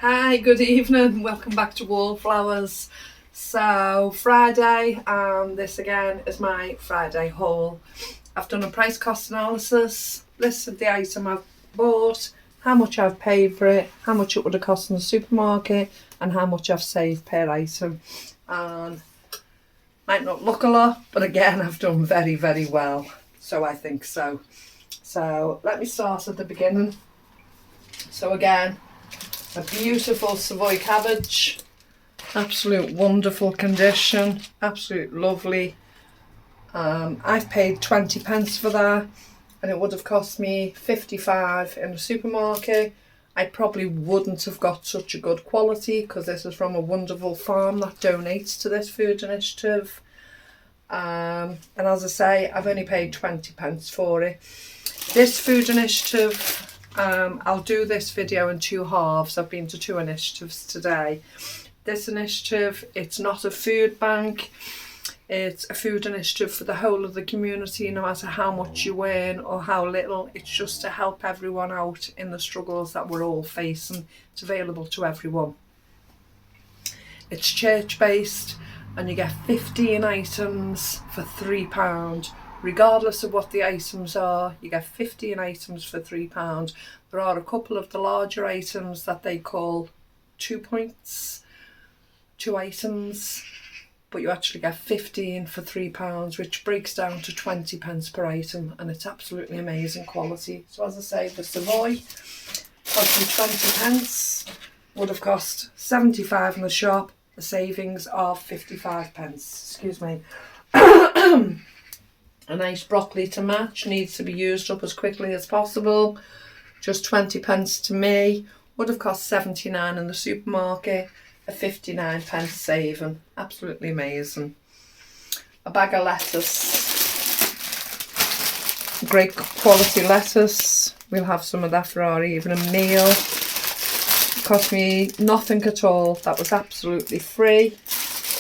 Hi, good evening. Welcome back to Wallflowers. So Friday, and this again is my Friday haul. I've done a price cost analysis, listed the item I've bought, how much I've paid for it, how much it would have cost in the supermarket, and how much I've saved per item. And might not look a lot, but again, I've done very, very well. So I think so. So let me start at the beginning. So again, a beautiful Savoy cabbage, absolute wonderful condition, absolute lovely. I've paid 20 pence for that, and it would have cost me 55 in the supermarket. I probably wouldn't have got such a good quality because this is from a wonderful farm that donates to this food initiative. And as I say, I've only paid 20 pence for it. This food initiative, I'll do this video in two halves. I've been to two initiatives today. This initiative, it's not a food bank. It's a food initiative for the whole of the community, no matter how much you earn or how little. It's just to help everyone out in the struggles that we're all facing. It's available to everyone. It's church-based, and you get 15 items for £3. Regardless of what the items are, you get 15 items for £3. There are a couple of the larger items that they call 2 points, 2 items, but you actually get 15 for £3, which breaks down to 20 pence per item, and it's absolutely amazing quality. So as I say, the Savoy cost me 20 pence, would have cost 75 in the shop, a savings of 55 pence. Excuse me. A nice broccoli to match, needs to be used up as quickly as possible. Just 20 pence to me, would have cost 79 in the supermarket, a 59 pence saving. Absolutely amazing. A bag of lettuce, great quality lettuce. We'll have some of that for our evening meal. It cost me nothing at all. That was absolutely free.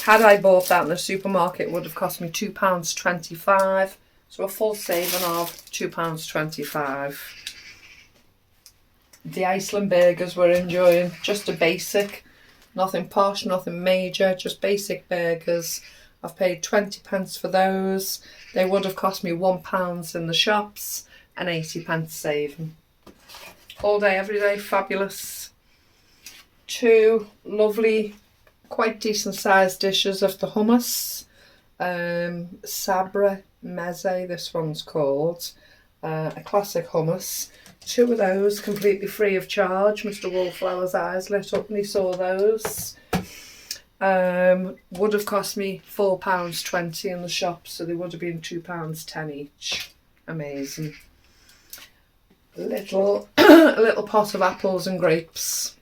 Had I bought that in the supermarket, it would have cost me £2.25. So a full saving of £2.25. The Iceland burgers we're enjoying, just a basic, nothing posh, nothing major, just basic burgers. I've paid 20 pence for those. They would have cost me £1 in the shops, and 80 pence saving. All day, every day, fabulous. Two lovely, quite decent sized dishes of the hummus. Sabra meze, this one's called. A classic hummus. Two of those completely free of charge. Mr. Wallflower's eyes lit up when he saw those. Would have cost me £4.20 in the shop, so they would have been £2.10 each. Amazing. A little pot of apples and grapes.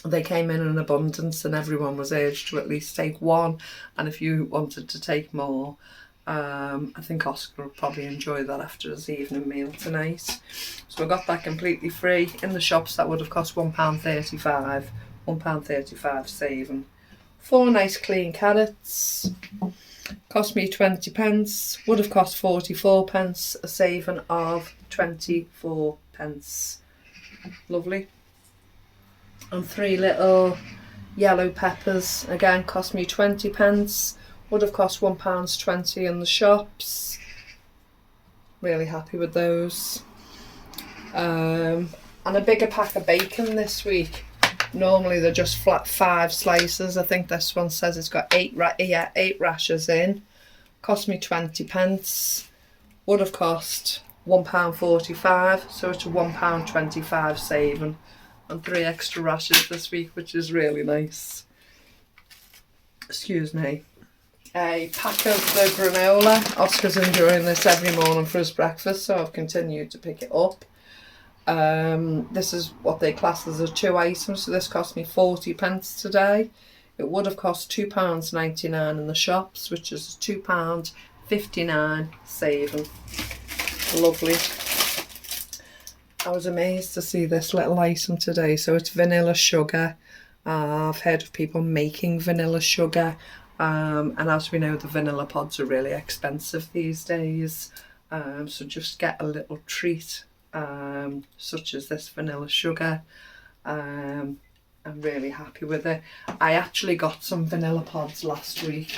They came in abundance, and everyone was urged to at least take one, and if you wanted to take more, I think Oscar will probably enjoy that after his evening meal tonight. So I got that completely free. In the shops that would have cost £1.35, £1.35 saving. 4 nice clean carrots, cost me 20 pence, would have cost 44 pence, a saving of 24 pence. Lovely. And 3 little yellow peppers, again cost me 20 pence, would have cost £1.20 in the shops. Really happy with those. And a bigger pack of bacon this week. Normally they're just flat 5 slices. I think this one says it's got 8 rashers in. Cost me 20 pence. Would have cost £1.45, so it's a £1.25 saving. And 3 extra rashers this week, which is really nice. Excuse me. A pack of the granola. Oscar's enjoying this every morning for his breakfast, so I've continued to pick it up. This is what they class as a 2 items, so this cost me 40 pence today. It would have cost £2.99 in the shops, which is £2.59 saving. Lovely. I was amazed to see this little item today. So it's vanilla sugar. I've heard of people making vanilla sugar, and as we know, the vanilla pods are really expensive these days. So just get a little treat, such as this vanilla sugar. I'm really happy with it. I actually got some vanilla pods last week,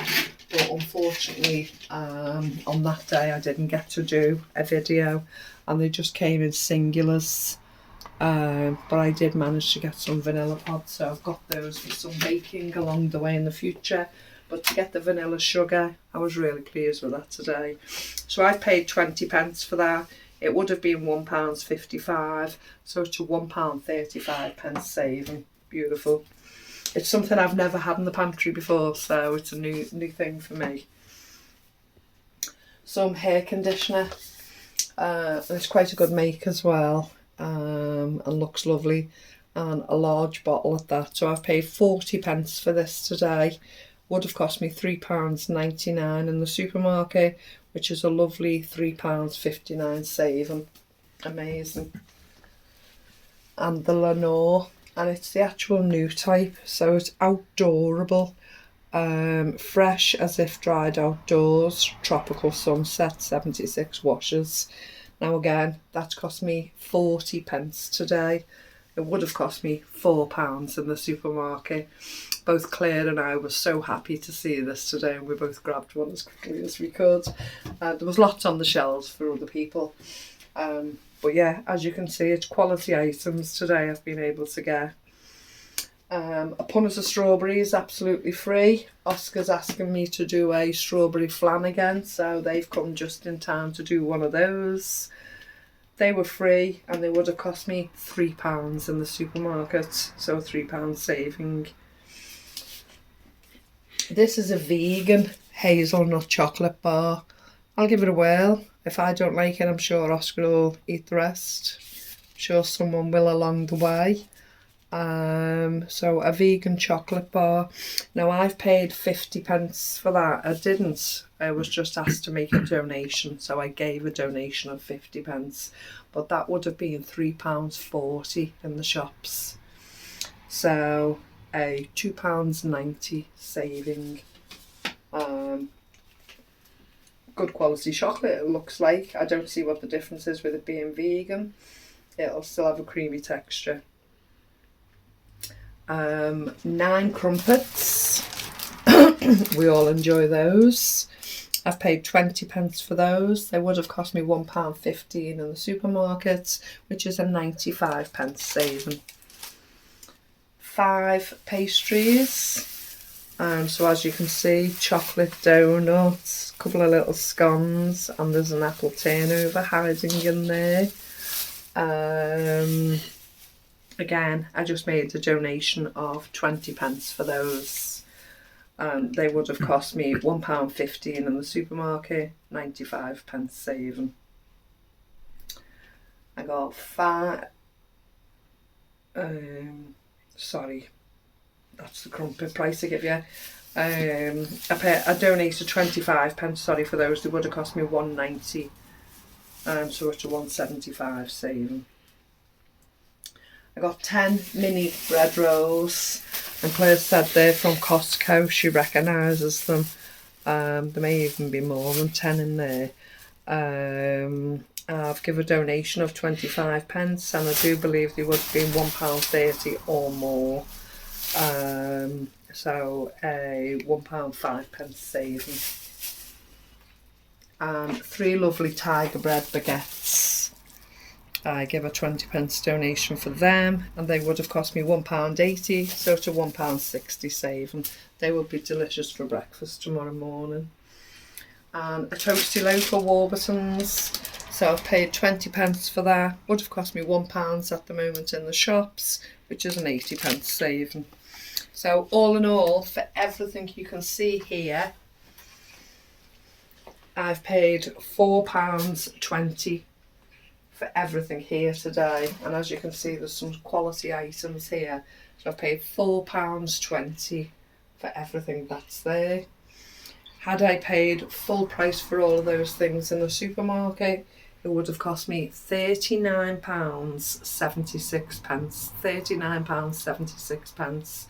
but unfortunately on that day I didn't get to do a video, and they just came in singulars. But I did manage to get some vanilla pods, so I've got those for some baking along the way in the future. But to get the vanilla sugar, I was really pleased with that today. So I paid 20p for that. It would have been £1.55, so it's a £1.35 saving. Beautiful. It's something I've never had in the pantry before, so it's a new thing for me. Some hair conditioner. It's quite a good make as well, and looks lovely, and a large bottle at that. So I've paid 40p for this today. Would have cost me £3.99 in the supermarket, which is a lovely £3.59 saving. Amazing. And the Lenore, and it's the actual new type, so it's outdoorable. Fresh as if dried outdoors, tropical sunset, 76 washes. Now again, that's cost me 40p today. It would have cost me £4 in the supermarket. Both Claire and I were so happy to see this today, and we both grabbed one as quickly as we could. There was lots on the shelves for other people. But yeah, as you can see, it's quality items today I've been able to get. A punnet of strawberries, absolutely free. Oscar's asking me to do a strawberry flan again, so they've come just in time to do one of those. They were free, and they would have cost me £3 in the supermarket, so £3 saving. This is a vegan hazelnut chocolate bar. I'll give it a whirl. If I don't like it, I'm sure Oscar will eat the rest. I'm sure someone will along the way. So a vegan chocolate bar. Now I've paid 50p for that. I didn't. I was just asked to make a donation, so I gave a donation of 50p. But that would have been £3.40 in the shops. So a £2.90 saving. Good quality chocolate, it looks like. I don't see what the difference is with it being vegan. It'll still have a creamy texture. 9 crumpets. We all enjoy those. I've paid 20p for those. They would have cost me £1.15 in the supermarket, which is a 95p saving. 5 pastries. So as you can see, chocolate donuts, a couple of little scones, and there's an apple turnover hiding in there. Again, I just made a donation of 20p for those. They would have cost me £1.15 in the supermarket, 95p saving. I got 5. Sorry, that's the crumpet price I give you. I donated 25p, sorry, for those. They would have cost me £1.90. So it's a £1.75 saving. I got 10 mini bread rolls, and Claire said they're from Costco. She recognises them. There may even be more than 10 in there. I've given a donation of 25p, and I do believe they would have been £1.30 or more. So a £1.05 saving. And 3 lovely tiger bread baguettes. I give a 20p donation for them, and they would have cost me £1.80, so it's a £1.60 saving. They will be delicious for breakfast tomorrow morning. And a toasty loaf of Warburton's, so I've paid 20p for that. Would have cost me £1 at the moment in the shops, which is an 80p saving. So all in all, for everything you can see here, I've paid £4.20 for everything here today. And as you can see, there's some quality items here. So I've paid £4.20 for everything that's there. Had I paid full price for all of those things in the supermarket, it would have cost me £39.76. £39.76.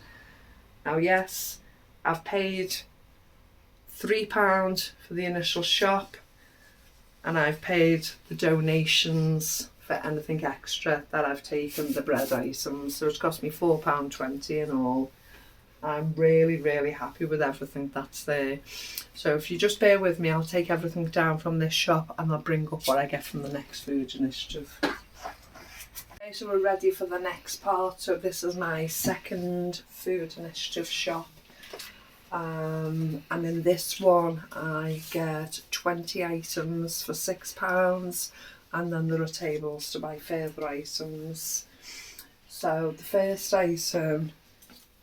Now yes, I've paid £3 for the initial shop, and I've paid the donations for anything extra that I've taken, the bread items. So it's cost me £4.20 in all. I'm really, really happy with everything that's there. So if you just bear with me, I'll take everything down from this shop and I'll bring up what I get from the next food initiative. Okay, so we're ready for the next part. So this is my second food initiative shop. And in this one I get 20 items for £6, and then there are tables to buy further items. So the first item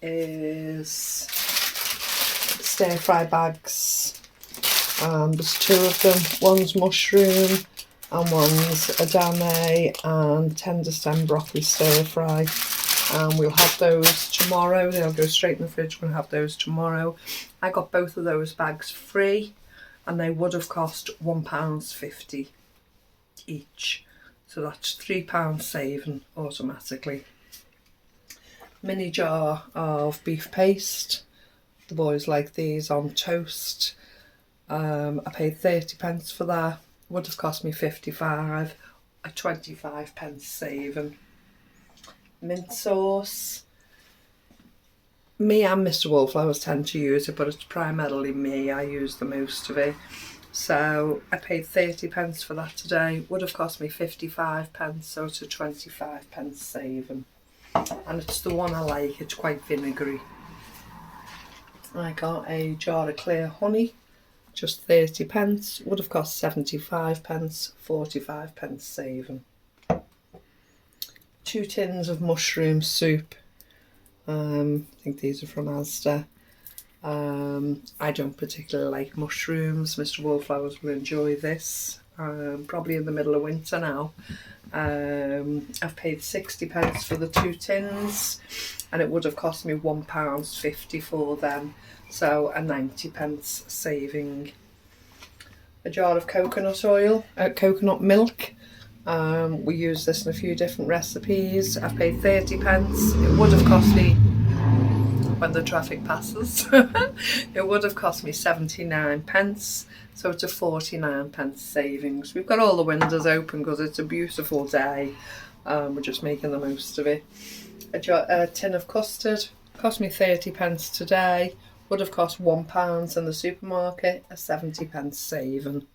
is stir fry bags, and there's two of them. One's mushroom and one's edamame and tender stem broccoli stir fry, and we'll have those tomorrow. They'll go straight in the fridge. We'll have those tomorrow. I got both of those bags free, and they would have cost £1.50 each, so that's £3 saving automatically. Mini jar of beef paste. The boys like these on toast. I paid 30p for that. Would have cost me 55, a 25p saving. Mint sauce. Me and Mr. Wallflowers tend to use it, but it's primarily me. I use the most of it. So I paid 30p for that today. Would have cost me 55p, so it's a 25p saving. And it's the one I like. It's quite vinegary. I got a jar of clear honey, just 30p. Would have cost 75p, 45p saving. 2 tins of mushroom soup. I think these are from Asda. I don't particularly like mushrooms. Mr. Wallflowers will enjoy this. Probably in the middle of winter now. I've paid 60p for the 2 tins, and it would have cost me £1.50 for them, so a 90p saving. A jar of coconut oil, coconut milk. We use this in a few different recipes. I've paid 30p. It would have cost me, when the traffic passes, it would have cost me 79p, so it's a 49p savings. We've got all the windows open because it's a beautiful day. We're just making the most of it. A tin of custard cost me 30p today. Would have cost £1 in the supermarket, a 70p saving.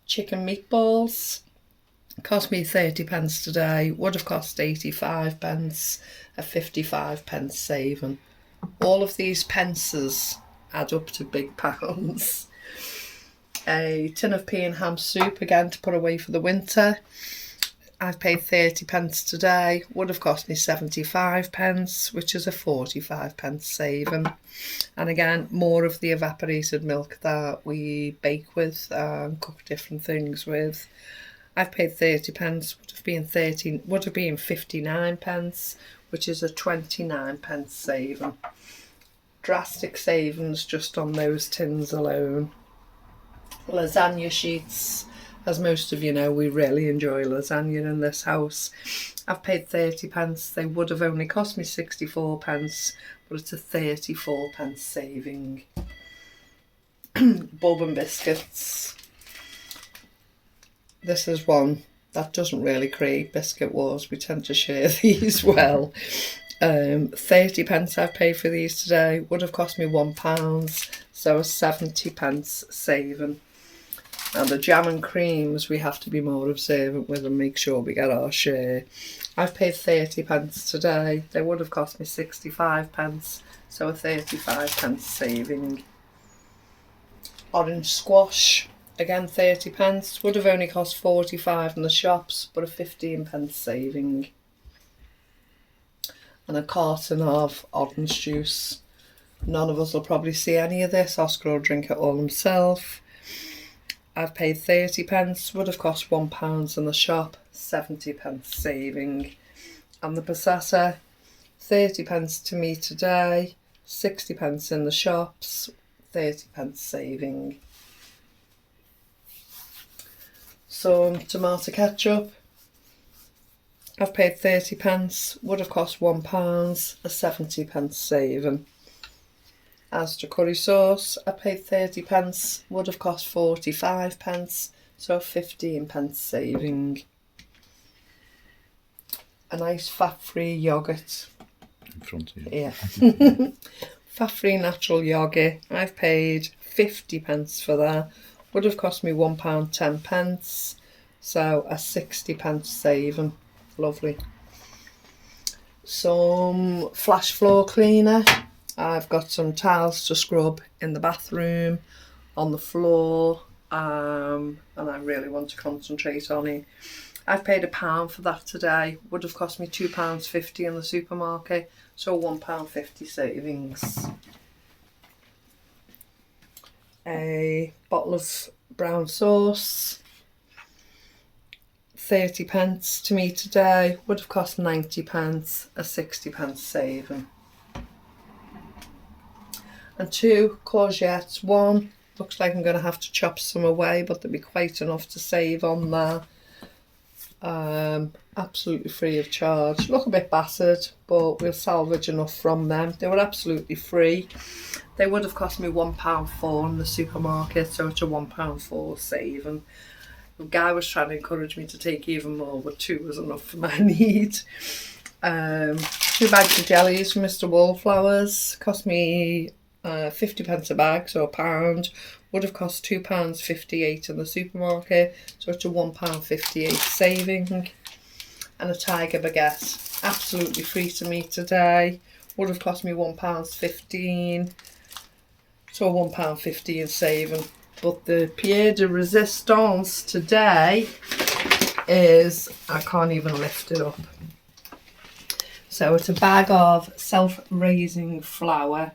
Chicken meatballs cost me 30p today. Would have cost 85p, a 55p saving. All of these pences add up to big pounds. A tin of pea and ham soup, again to put away for the winter. I've paid 30p today. Would have cost me 75p, which is a 45p saving. And again, more of the evaporated milk that we bake with and cook different things with. I've paid 30p. Would have been 59p, which is a 29p saving. Drastic savings just on those tins alone. Lasagna sheets. As most of you know, we really enjoy lasagna in this house. I've paid 30p. They would have only cost me 64p, but it's a 34p saving. Bourbon biscuits. This is one that doesn't really create biscuit wars. We tend to share these well. 30p I've paid for these today. Would have cost me £1, so a 70p saving. And the jam and creams, we have to be more observant with and make sure we get our share. I've paid 30p today. They would have cost me 65p, so a 35p saving. Orange squash, again 30p. Would have only cost 45 in the shops, but a 15p saving. And a carton of orange juice. None of us will probably see any of this. Oscar will drink it all himself. I've paid 30p, would have cost £1 in the shop, 70p saving. And the passata, 30p to me today, 60p in the shops, 30p saving. Some tomato ketchup, I've paid 30p, would have cost £1, a 70p saving. As to curry sauce, I paid 30p, would have cost 45p, So 15p saving. A nice fat-free yoghurt. In front of you. Yeah. Fat-free natural yoghurt. I've paid 50p for that. Would have cost me £1.10. So a 60p saving. Lovely. Some flash floor cleaner. I've got some tiles to scrub in the bathroom, on the floor, and I really want to concentrate on it. I've paid £1 for that today. Would have cost me £2.50 in the supermarket, so £1.50 savings. A bottle of brown sauce, 30p to me today. Would have cost 90p, a 60p saving. And 2 courgettes. One looks like I'm going to have to chop some away, but there'll be quite enough to save on there. Absolutely free of charge. Look a bit battered, but we'll salvage enough from them. They were absolutely free. They would have cost me £1.04 in the supermarket, so it's a £1.04 saving. The guy was trying to encourage me to take even more, but 2 was enough for my need. 2 bags of jellies from Mr. Wallflowers cost me 50p a bag, so £1. Would have cost £2.58 in the supermarket, so it's a £1.58 saving. And a tiger baguette, absolutely free to me today. Would have cost me £1.15, so a £1.15 saving. But the pied de resistance today is, I can't even lift it up. So it's a bag of self-raising flour,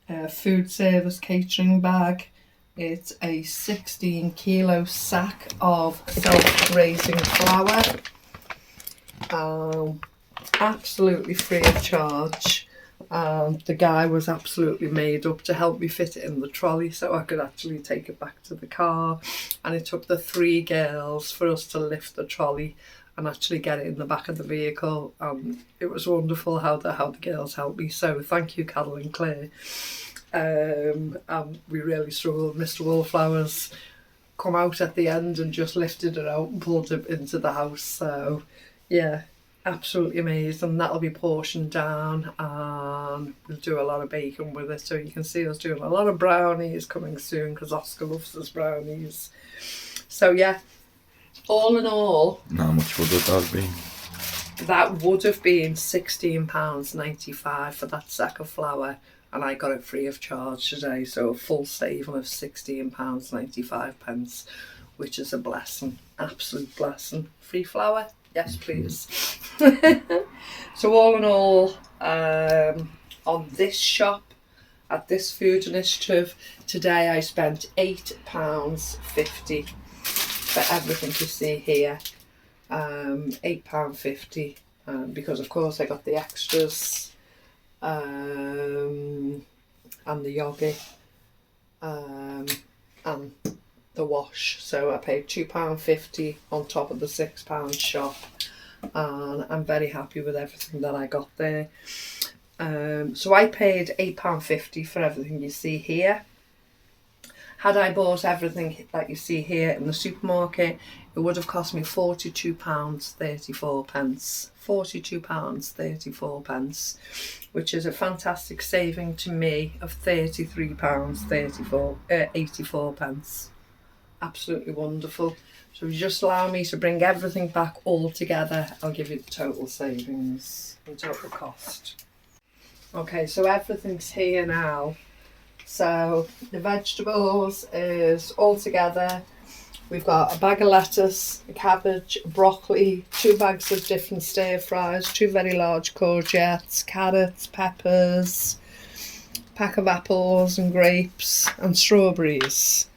a food service catering bag. It's a 16 kilo sack of self-raising flour. Absolutely free of charge. The guy was absolutely made up to help me fit it in the trolley so I could actually take it back to the car. And it took the 3 girls for us to lift the trolley and actually get it in the back of the vehicle. It was wonderful how the girls helped me. So thank you, Carol and Claire. We really struggled. Mr. Wallflowers come out at the end and just lifted it out and pulled it into the house. So yeah, absolutely amazing. That'll be portioned down and we'll do a lot of bacon with it. So you can see us doing a lot of brownies coming soon because Oscar loves his brownies. So yeah, all in all, How much would it have been? that would have been £16.95 for that sack of flour. And I got it free of charge today, so a full saving of £16.95, which is a blessing, absolute blessing. Free flour? Yes, please. So all in all, on this shop, at this food initiative, today I spent £8.50 for everything you see here. £8.50, because of course I got the extras. And the yogurt and the wash, so I paid £2.50 on top of the £6 shop, and I'm very happy with everything that I got there. So I paid £8.50 for everything you see here. Had I bought everything that you see here in the supermarket, it would have cost me £42.34. £42.34, which is a fantastic saving to me of £33.84. Absolutely wonderful. So if you just allow me to bring everything back all together, I'll give you the total savings and total cost. Okay, so everything's here now. So the vegetables is all together. We've got a bag of lettuce, a cabbage, broccoli, 2 bags of different stir fries, 2 very large courgettes, carrots, peppers, pack of apples and grapes and strawberries.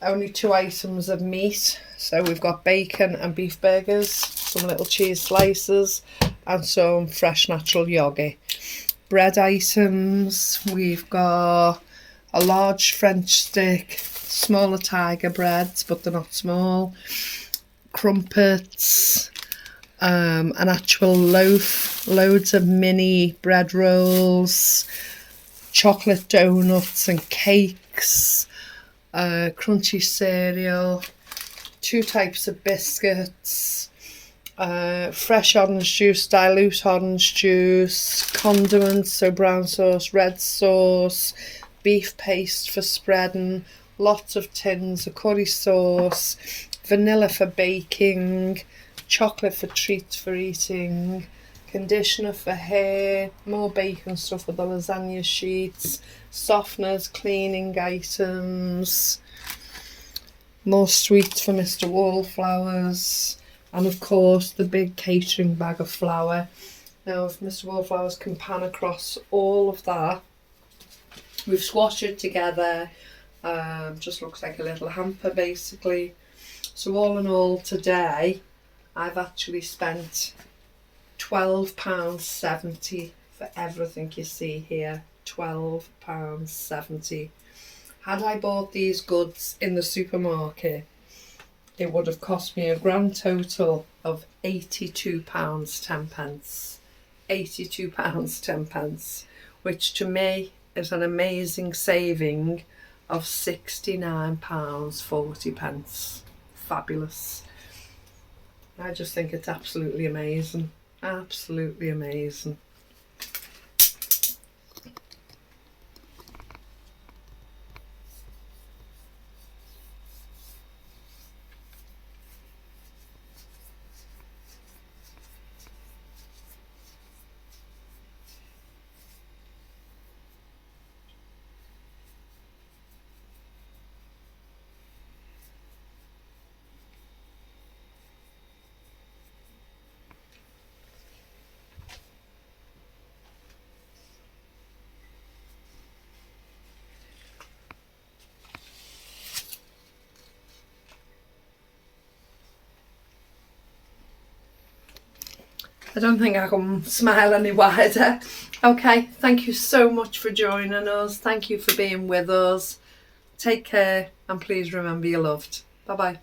Only 2 items of meat. So we've got bacon and beef burgers, some little cheese slices and some fresh natural yogurt. Bread items, we've got a large French stick, smaller tiger breads, but they're not small, crumpets, an actual loaf, loads of mini bread rolls, chocolate donuts and cakes, crunchy cereal, 2 types of biscuits, fresh orange juice, dilute orange juice, condiments, so brown sauce, red sauce, beef paste for spreading, lots of tins of curry sauce, vanilla for baking, chocolate for treats for eating, conditioner for hair, more baking stuff with the lasagna sheets, softeners, cleaning items, more sweets for Mr. Wallflowers, and of course the big catering bag of flour. Now if Mr. Wallflowers can pan across all of that, we've squashed it together, just looks like a little hamper basically. So all in all today I've actually spent £12.70 for everything you see here. £12.70. Had I bought these goods in the supermarket, it would have cost me a grand total of £82.10. £82.10, which to me is an amazing saving of £69.40. Fabulous. I just think it's absolutely amazing. Absolutely amazing. I don't think I can smile any wider. Okay, thank you so much for joining us. Thank you for being with us. Take care and please remember you're loved. Bye bye.